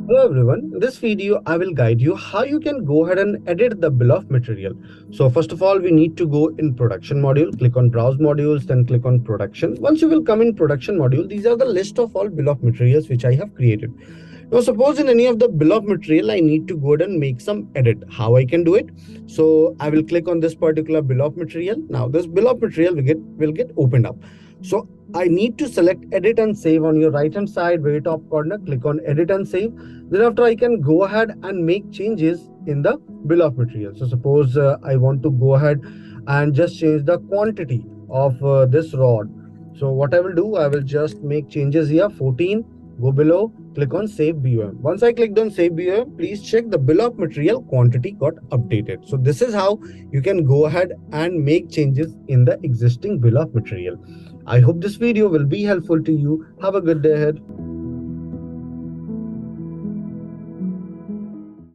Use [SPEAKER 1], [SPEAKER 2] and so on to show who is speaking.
[SPEAKER 1] Hello everyone, in this video I will guide you how you can go ahead and edit the bill of material. So first of all we need to go in production module, click on browse modules, then click on production. Once you will come in production module, these are the list of all bill of materials which I have created. Now suppose in any of the bill of material I need to go ahead and make some edit. How I can do it? So I will click on this particular bill of material. Now this bill of material will get opened up. So I need to select edit and save on your right hand side, very top corner, click on edit and save. Then after I can go ahead and make changes in the bill of material. So suppose I want to go ahead and just change the quantity of this rod. So what I will do, I will just make changes here, 14, go below, click on save BOM. Once I clicked on save BOM, please check the bill of material quantity got updated. So this is how you can go ahead and make changes in the existing bill of material. I hope this video will be helpful to you. Have a good day ahead.